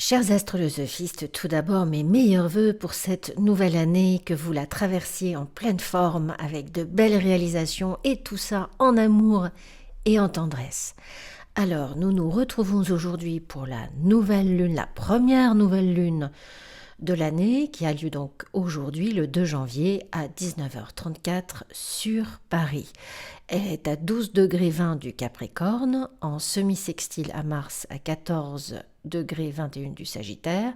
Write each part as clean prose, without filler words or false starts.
Chers astrolosophistes, tout d'abord mes meilleurs vœux pour cette nouvelle année, que vous la traversiez en pleine forme avec de belles réalisations et tout ça en amour et en tendresse. Alors, nous nous retrouvons aujourd'hui pour la nouvelle lune, la première nouvelle lune de l'année qui a lieu donc aujourd'hui le 2 janvier à 19h34 sur Paris. Elle est à 12 degrés 20 du Capricorne, en semi-sextile à Mars à 14 degrés 21 du Sagittaire,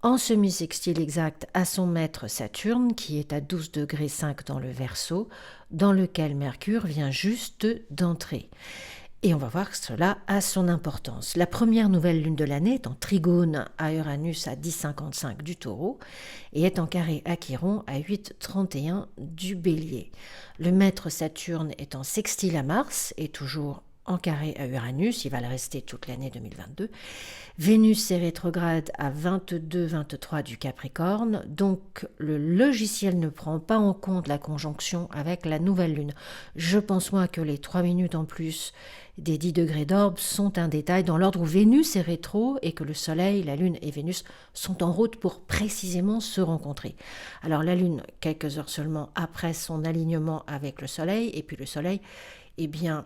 en semi-sextile exact à son maître Saturne qui est à 12 degrés 5 dans le Verseau, dans lequel Mercure vient juste d'entrer. Et on va voir que cela a son importance. La première nouvelle lune de l'année est en trigone à Uranus à 10,55 du Taureau et est en carré à Chiron à 8,31 du Bélier. Le maître Saturne est en sextile à Mars et toujours en carré à Uranus, il va le rester toute l'année 2022. Vénus est rétrograde à 22-23 du Capricorne, donc le logiciel ne prend pas en compte la conjonction avec la nouvelle lune. Je pense moi que les 3 minutes en plus des 10 degrés d'orbe sont un détail dans l'ordre où Vénus est rétro et que le Soleil, la Lune et Vénus sont en route pour précisément se rencontrer. Alors la Lune, quelques heures seulement après son alignement avec le Soleil, et puis le Soleil, eh bien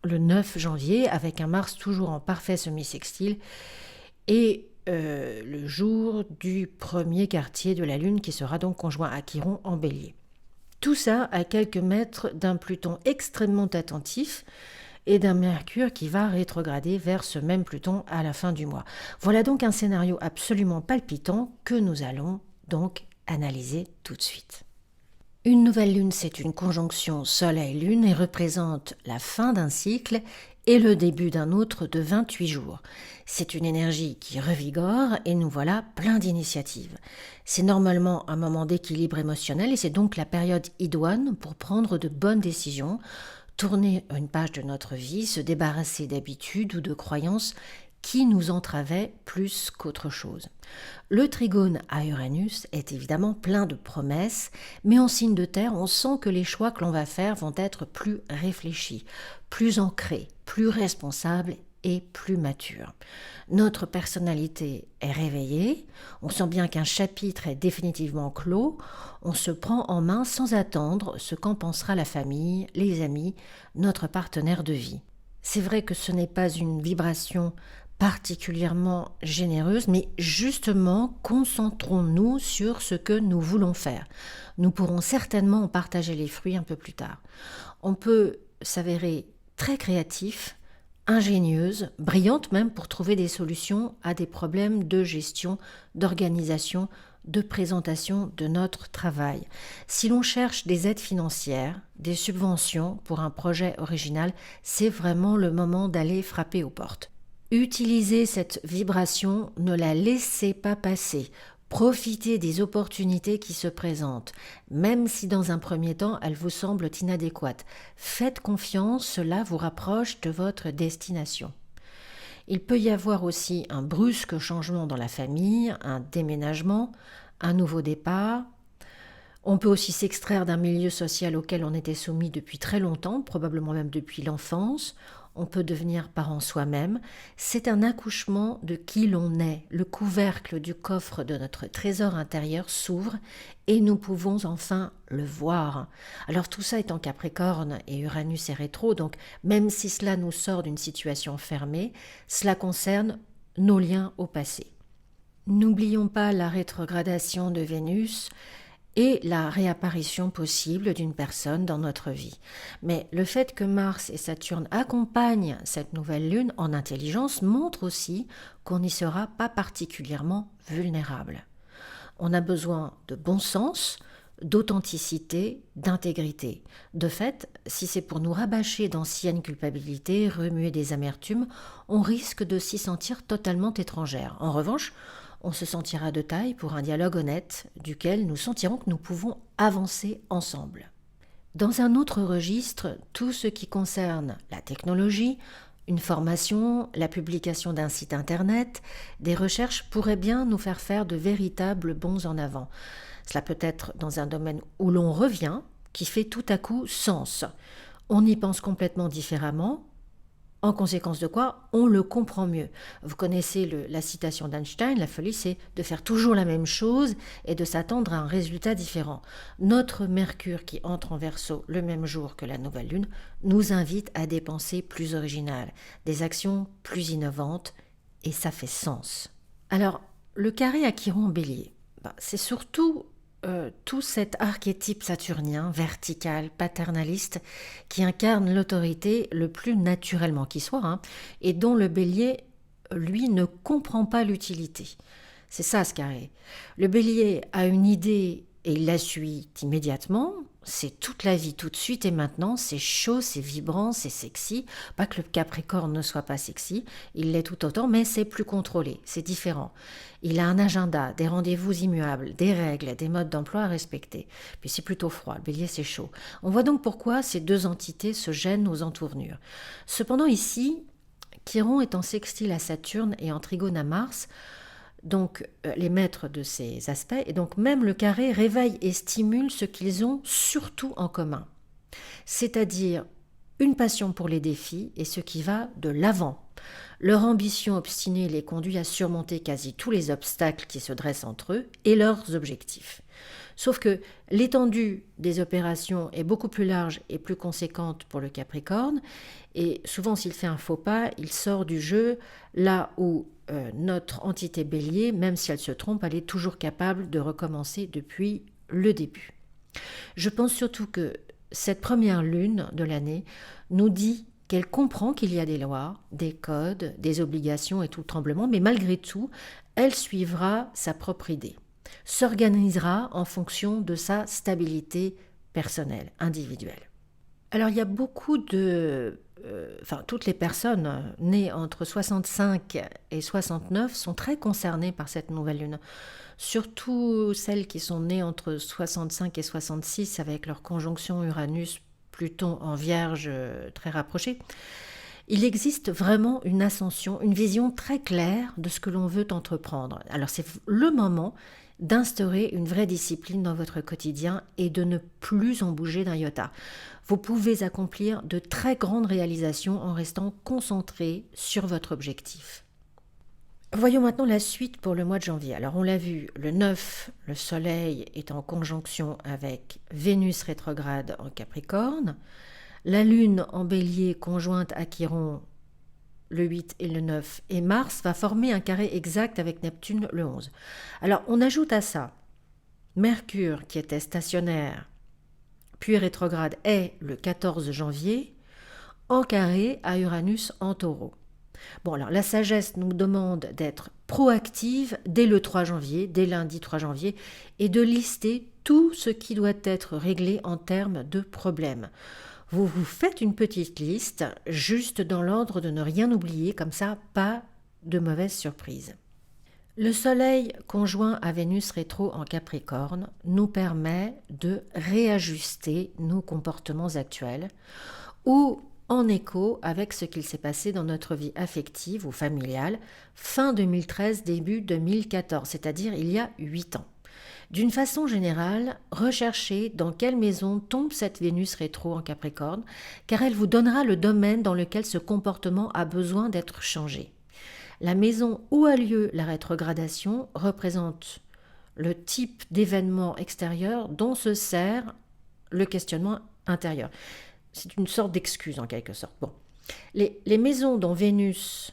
le 9 janvier, avec un Mars toujours en parfait semi-sextile, et le jour du premier quartier de la Lune qui sera donc conjoint à Chiron en Bélier. Tout ça à quelques mètres d'un Pluton extrêmement attentif et d'un Mercure qui va rétrograder vers ce même Pluton à la fin du mois. Voilà donc un scénario absolument palpitant que nous allons donc analyser tout de suite. Une nouvelle lune, c'est une conjonction Soleil-Lune et représente la fin d'un cycle et le début d'un autre de 28 jours. C'est une énergie qui revigore et nous voilà plein d'initiatives. C'est normalement un moment d'équilibre émotionnel et c'est donc la période idoine pour prendre de bonnes décisions, tourner une page de notre vie, se débarrasser d'habitudes ou de croyances qui nous entravait plus qu'autre chose. Le trigone à Uranus est évidemment plein de promesses, mais en signe de terre, on sent que les choix que l'on va faire vont être plus réfléchis, plus ancrés, plus responsables et plus matures. Notre personnalité est réveillée, on sent bien qu'un chapitre est définitivement clos, on se prend en main sans attendre ce qu'en pensera la famille, les amis, notre partenaire de vie. C'est vrai que ce n'est pas une vibration particulièrement généreuse, mais justement, concentrons-nous sur ce que nous voulons faire. Nous pourrons certainement en partager les fruits un peu plus tard. On peut s'avérer très créatif, ingénieuse, brillante même pour trouver des solutions à des problèmes de gestion, d'organisation, de présentation de notre travail. Si l'on cherche des aides financières, des subventions pour un projet original, c'est vraiment le moment d'aller frapper aux portes. Utilisez cette vibration, ne la laissez pas passer. Profitez des opportunités qui se présentent, même si dans un premier temps elles vous semblent inadéquates. Faites confiance, cela vous rapproche de votre destination. Il peut y avoir aussi un brusque changement dans la famille, un déménagement, un nouveau départ. On peut aussi s'extraire d'un milieu social auquel on était soumis depuis très longtemps, probablement même depuis l'enfance. On peut devenir parent soi-même. C'est un accouchement de qui l'on est. Le couvercle du coffre de notre trésor intérieur s'ouvre et nous pouvons enfin le voir. Alors tout ça est en Capricorne et Uranus est rétro, donc même si cela nous sort d'une situation fermée, cela concerne nos liens au passé. N'oublions pas la rétrogradation de Vénus et la réapparition possible d'une personne dans notre vie. Mais le fait que Mars et Saturne accompagnent cette nouvelle lune en intelligence montre aussi qu'on n'y sera pas particulièrement vulnérable. On a besoin de bon sens, d'authenticité, d'intégrité. De fait, si c'est pour nous rabâcher d'anciennes culpabilités, remuer des amertumes, on risque de s'y sentir totalement étrangère. En revanche, on se sentira de taille pour un dialogue honnête, duquel nous sentirons que nous pouvons avancer ensemble. Dans un autre registre, tout ce qui concerne la technologie, une formation, la publication d'un site internet, des recherches pourrait bien nous faire de véritables bonds en avant. Cela peut être dans un domaine où l'on revient, qui fait tout à coup sens. On y pense complètement différemment, En conséquence de quoi, on le comprend mieux. Vous connaissez la citation d'Einstein, la folie, c'est de faire toujours la même chose et de s'attendre à un résultat différent. Notre Mercure qui entre en Verseau le même jour que la nouvelle lune nous invite à des pensées plus originales, des actions plus innovantes, et ça fait sens. Alors, le carré à Chiron en Bélier, c'est surtout tout cet archétype saturnien, vertical, paternaliste, qui incarne l'autorité le plus naturellement qui soit, et dont le bélier, lui, ne comprend pas l'utilité. C'est ça ce carré. Le bélier a une idée et il la suit immédiatement. C'est toute la vie, tout de suite et maintenant. C'est chaud, c'est vibrant, c'est sexy. Pas que le Capricorne ne soit pas sexy, il l'est tout autant, mais c'est plus contrôlé, c'est différent. Il a un agenda, des rendez-vous immuables, des règles, des modes d'emploi à respecter. Puis c'est plutôt froid, le bélier c'est chaud. On voit donc pourquoi ces deux entités se gênent aux entournures. Cependant ici, Chiron est en sextile à Saturne et en trigone à Mars, donc les maîtres de ces aspects, et donc même le carré réveille et stimule ce qu'ils ont surtout en commun, c'est-à-dire une passion pour les défis et ce qui va de l'avant. Leur ambition obstinée les conduit à surmonter quasi tous les obstacles qui se dressent entre eux et leurs objectifs. Sauf que l'étendue des opérations est beaucoup plus large et plus conséquente pour le Capricorne, et souvent s'il fait un faux pas, il sort du jeu, là où notre entité bélier, même si elle se trompe, elle est toujours capable de recommencer depuis le début. Je pense surtout que cette première lune de l'année nous dit qu'elle comprend qu'il y a des lois, des codes, des obligations et tout le tremblement, mais malgré tout, elle suivra sa propre idée, s'organisera en fonction de sa stabilité personnelle, individuelle. Alors il y a beaucoup toutes les personnes nées entre 65 et 69 sont très concernées par cette nouvelle lune. Surtout celles qui sont nées entre 65 et 66 avec leur conjonction Uranus-Pluton en Vierge très rapprochée. Il existe vraiment une ascension, une vision très claire de ce que l'on veut entreprendre. Alors c'est le moment d'instaurer une vraie discipline dans votre quotidien et de ne plus en bouger d'un iota. Vous pouvez accomplir de très grandes réalisations en restant concentré sur votre objectif. Voyons maintenant la suite pour le mois de janvier. Alors on l'a vu, le 9, le Soleil est en conjonction avec Vénus rétrograde en Capricorne. La Lune en Bélier conjointe à Chiron le 8 et le 9, et Mars va former un carré exact avec Neptune le 11. Alors on ajoute à ça Mercure qui était stationnaire, puis rétrograde est le 14 janvier, en carré à Uranus en Taureau. Bon alors la sagesse nous demande d'être proactive dès le 3 janvier, dès lundi 3 janvier, et de lister tout ce qui doit être réglé en termes de problèmes. Vous vous faites une petite liste, juste dans l'ordre de ne rien oublier, comme ça, pas de mauvaises surprises. Le Soleil conjoint à Vénus rétro en Capricorne nous permet de réajuster nos comportements actuels ou en écho avec ce qu'il s'est passé dans notre vie affective ou familiale fin 2013, début 2014, c'est-à-dire il y a 8 ans. D'une façon générale, recherchez dans quelle maison tombe cette Vénus rétro en Capricorne, car elle vous donnera le domaine dans lequel ce comportement a besoin d'être changé. La maison où a lieu la rétrogradation représente le type d'événement extérieur dont se sert le questionnement intérieur. C'est une sorte d'excuse en quelque sorte. Bon. Les maisons dont Vénus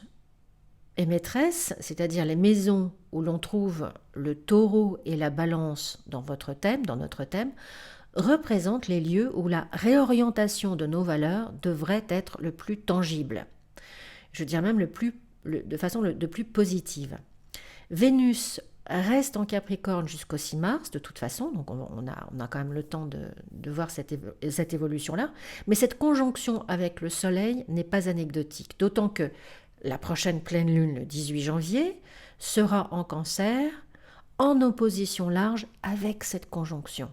est maîtresse, c'est-à-dire les maisons où l'on trouve le taureau et la balance dans votre thème, dans notre thème, représentent les lieux où la réorientation de nos valeurs devrait être le plus tangible. Je veux dire même de façon le plus positive. Vénus reste en Capricorne jusqu'au 6 mars, de toute façon, donc on a quand même le temps de voir cette évolution-là, mais cette conjonction avec le Soleil n'est pas anecdotique, d'autant que la prochaine pleine lune, le 18 janvier, sera en Cancer, en opposition large avec cette conjonction.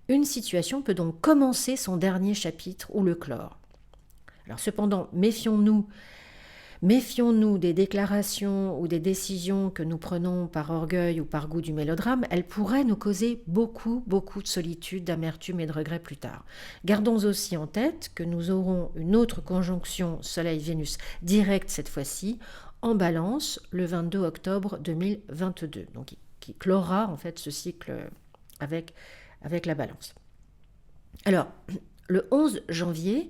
Une situation peut donc commencer son dernier chapitre ou le clore. Alors cependant, méfions-nous Méfions-nous des déclarations ou des décisions que nous prenons par orgueil ou par goût du mélodrame, elles pourraient nous causer beaucoup de solitude, d'amertume et de regret plus tard. Gardons aussi en tête que nous aurons une autre conjonction Soleil-Vénus directe cette fois-ci, en Balance, le 22 octobre 2022, donc qui clora en fait ce cycle avec la Balance. Alors, le 11 janvier,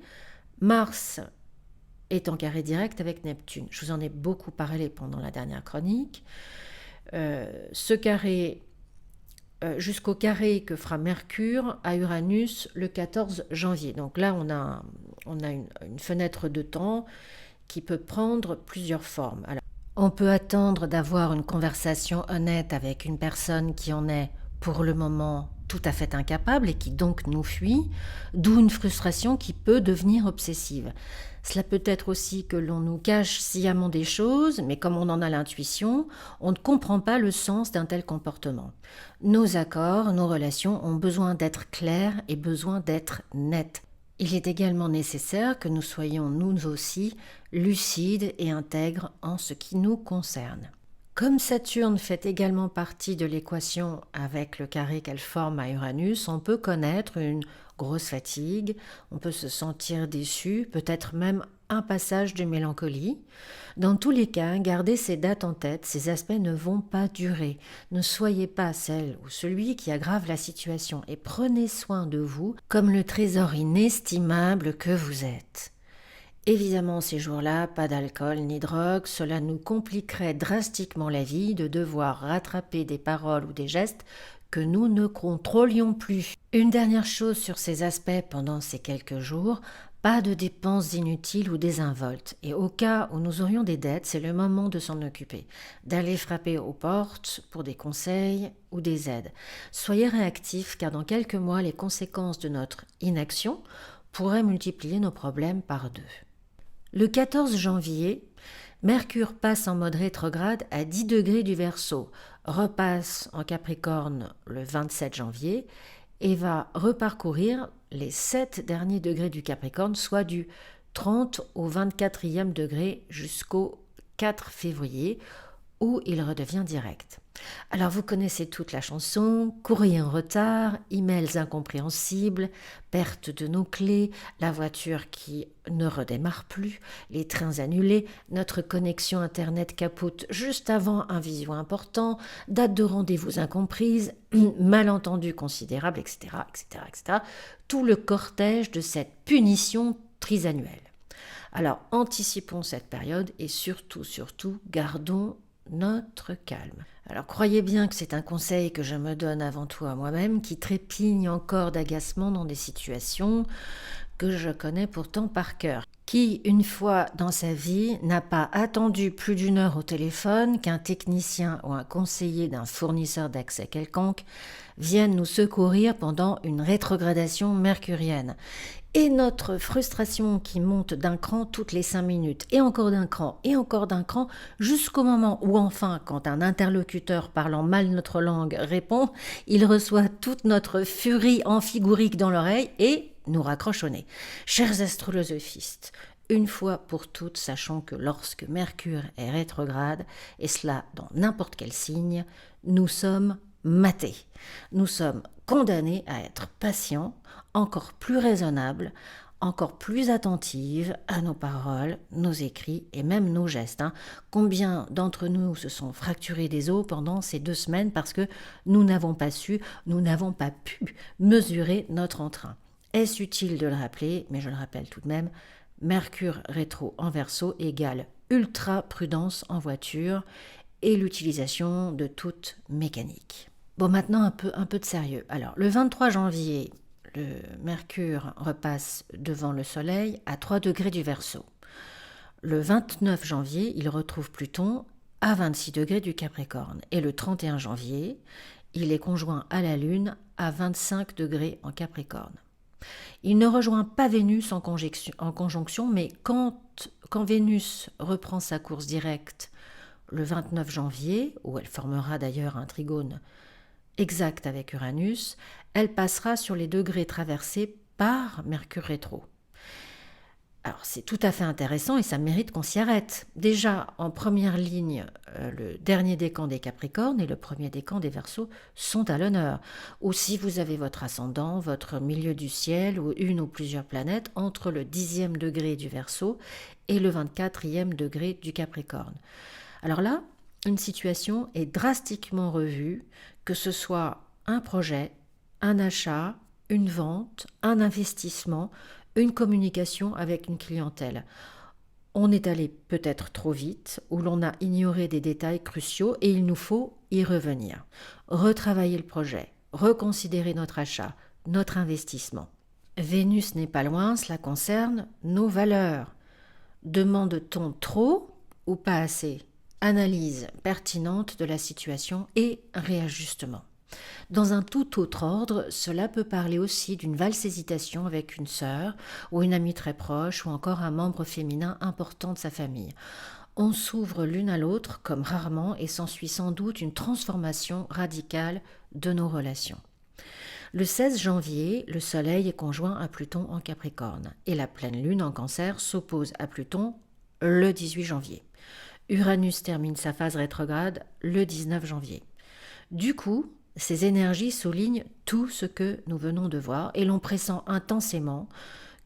Mars est en carré direct avec Neptune. Je vous en ai beaucoup parlé pendant la dernière chronique. Ce carré, jusqu'au carré que fera Mercure à Uranus le 14 janvier. Donc là, on a une fenêtre de temps qui peut prendre plusieurs formes. Alors, on peut attendre d'avoir une conversation honnête avec une personne qui en est, pour le moment, tout à fait incapable et qui donc nous fuit, d'où une frustration qui peut devenir obsessive. Cela peut être aussi que l'on nous cache sciemment des choses, mais comme on en a l'intuition, on ne comprend pas le sens d'un tel comportement. Nos accords, nos relations ont besoin d'être clairs et besoin d'être nets. Il est également nécessaire que nous soyons nous aussi lucides et intègres en ce qui nous concerne. Comme Saturne fait également partie de l'équation avec le carré qu'elle forme à Uranus, on peut connaître une grosse fatigue, on peut se sentir déçu, peut-être même un passage de mélancolie. Dans tous les cas, gardez ces dates en tête, ces aspects ne vont pas durer. Ne soyez pas celle ou celui qui aggrave la situation et prenez soin de vous comme le trésor inestimable que vous êtes. Évidemment, ces jours-là, pas d'alcool ni drogue, cela nous compliquerait drastiquement la vie de devoir rattraper des paroles ou des gestes que nous ne contrôlions plus. Une dernière chose sur ces aspects pendant ces quelques jours, pas de dépenses inutiles ou désinvoltes. Et au cas où nous aurions des dettes, c'est le moment de s'en occuper, d'aller frapper aux portes pour des conseils ou des aides. Soyez réactifs car dans quelques mois, les conséquences de notre inaction pourraient multiplier nos problèmes par 2. Le 14 janvier, Mercure passe en mode rétrograde à 10 degrés du Verseau, repasse en Capricorne le 27 janvier et va reparcourir les 7 derniers degrés du Capricorne, soit du 30 au 24e degré jusqu'au 4 février, où il redevient direct. Alors vous connaissez toute la chanson, courrier en retard, emails incompréhensibles, perte de nos clés, la voiture qui ne redémarre plus, les trains annulés, notre connexion internet capote juste avant un visio important, date de rendez-vous incomprise, malentendu considérable, etc., etc., etc. Tout le cortège de cette punition trisannuelle. Alors anticipons cette période et surtout, gardons notre calme. Alors croyez bien que c'est un conseil que je me donne avant tout à moi-même, qui trépigne encore d'agacement dans des situations que je connais pourtant par cœur. Qui, une fois dans sa vie, n'a pas attendu plus d'1 heure au téléphone qu'un technicien ou un conseiller d'un fournisseur d'accès quelconque vienne nous secourir pendant une rétrogradation mercurienne. Et notre frustration qui monte d'un cran toutes les 5 minutes, et encore d'un cran, jusqu'au moment où enfin, quand un interlocuteur parlant mal notre langue répond, il reçoit toute notre furie amphigorique dans l'oreille et nous raccroche au nez. Chers astrolosophistes, une fois pour toutes, sachons que lorsque Mercure est rétrograde, et cela dans n'importe quel signe, nous sommes matés. Nous sommes condamnés à être patients, encore plus raisonnables, encore plus attentives à nos paroles, nos écrits et même nos gestes. Combien d'entre nous se sont fracturés des os pendant ces 2 semaines parce que nous n'avons pas pu mesurer notre entrain. Est-ce utile de le rappeler, mais je le rappelle tout de même, Mercure rétro en Verseau égale ultra prudence en voiture et l'utilisation de toute mécanique. Bon, maintenant un peu de sérieux. Alors, le 23 janvier, le Mercure repasse devant le Soleil à 3 degrés du Verseau. Le 29 janvier, il retrouve Pluton à 26 degrés du Capricorne. Et le 31 janvier, il est conjoint à la Lune à 25 degrés en Capricorne. Il ne rejoint pas Vénus en conjonction, mais quand Vénus reprend sa course directe le 29 janvier, où elle formera d'ailleurs un trigone exact avec Uranus, elle passera sur les degrés traversés par Mercure rétro. Alors c'est tout à fait intéressant et ça mérite qu'on s'y arrête. Déjà, en première ligne, le dernier décan des Capricornes et le premier décan des Verseaux sont à l'honneur. Ou si vous avez votre ascendant, votre milieu du ciel ou une ou plusieurs planètes entre le 10e degré du Verseau et le 24e degré du Capricorne. Alors là, une situation est drastiquement revue, que ce soit un projet, un achat, une vente, un investissement, une communication avec une clientèle. On est allé peut-être trop vite, ou l'on a ignoré des détails cruciaux et il nous faut y revenir. Retravailler le projet, reconsidérer notre achat, notre investissement. Vénus n'est pas loin, cela concerne nos valeurs. Demande-t-on trop ou pas assez? Analyse pertinente de la situation et réajustement. Dans un tout autre ordre, cela peut parler aussi d'une valse-hésitation avec une sœur ou une amie très proche ou encore un membre féminin important de sa famille. On s'ouvre l'une à l'autre comme rarement et s'ensuit sans doute une transformation radicale de nos relations. Le 16 janvier, le Soleil est conjoint à Pluton en Capricorne et la pleine lune en Cancer s'oppose à Pluton le 18 janvier. Uranus termine sa phase rétrograde le 19 janvier. Du coup, ces énergies soulignent tout ce que nous venons de voir et l'on pressent intensément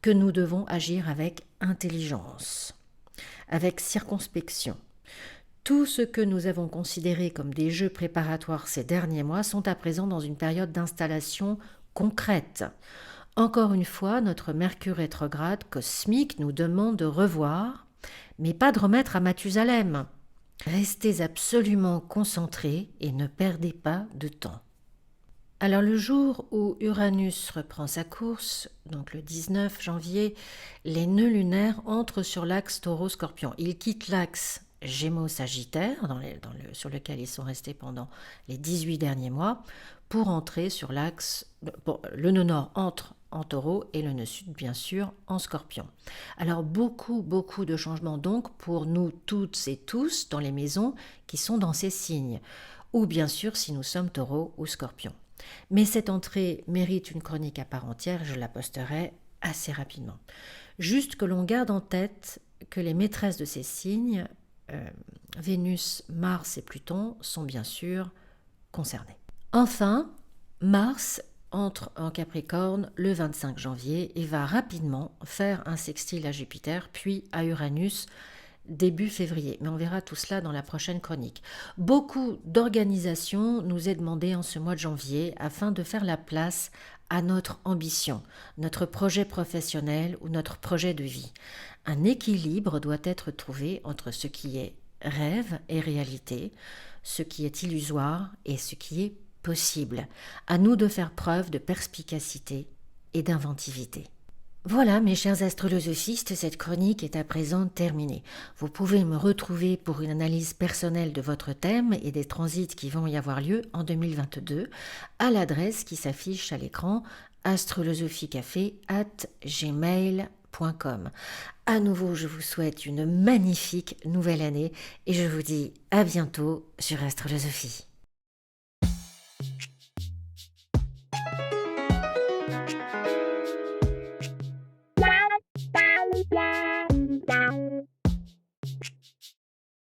que nous devons agir avec intelligence, avec circonspection. Tout ce que nous avons considéré comme des jeux préparatoires ces derniers mois sont à présent dans une période d'installation concrète. Encore une fois, notre Mercure rétrograde cosmique nous demande de revoir, mais pas de remettre à Mathusalem. Restez absolument concentrés et ne perdez pas de temps. Alors le jour où Uranus reprend sa course, donc le 19 janvier, les nœuds lunaires entrent sur l'axe Taureau-Scorpion. Ils quittent l'axe Gémeaux-Sagittaire, sur lequel ils sont restés pendant les 18 derniers mois, pour entrer sur l'axe... le nœud nord entre en Taureau et le nœud sud, bien sûr, en Scorpion. Alors beaucoup de changements donc pour nous toutes et tous dans les maisons qui sont dans ces signes, ou bien sûr si nous sommes Taureau ou Scorpion. Mais cette entrée mérite une chronique à part entière, je la posterai assez rapidement. Juste que l'on garde en tête que les maîtresses de ces signes, Vénus, Mars et Pluton, sont bien sûr concernées. Enfin, Mars entre en Capricorne le 25 janvier et va rapidement faire un sextile à Jupiter, puis à Uranus début février. Mais on verra tout cela dans la prochaine chronique. Beaucoup d'organisation nous est demandée en ce mois de janvier afin de faire la place à notre ambition, notre projet professionnel ou notre projet de vie. Un équilibre doit être trouvé entre ce qui est rêve et réalité, ce qui est illusoire et ce qui est possible. À nous de faire preuve de perspicacité et d'inventivité. Voilà, mes chers astrolosophistes, cette chronique est à présent terminée. Vous pouvez me retrouver pour une analyse personnelle de votre thème et des transits qui vont y avoir lieu en 2022 à l'adresse qui s'affiche à l'écran astrolosophicafé@gmail.com. À nouveau, je vous souhaite une magnifique nouvelle année et je vous dis à bientôt sur Astrolosophie.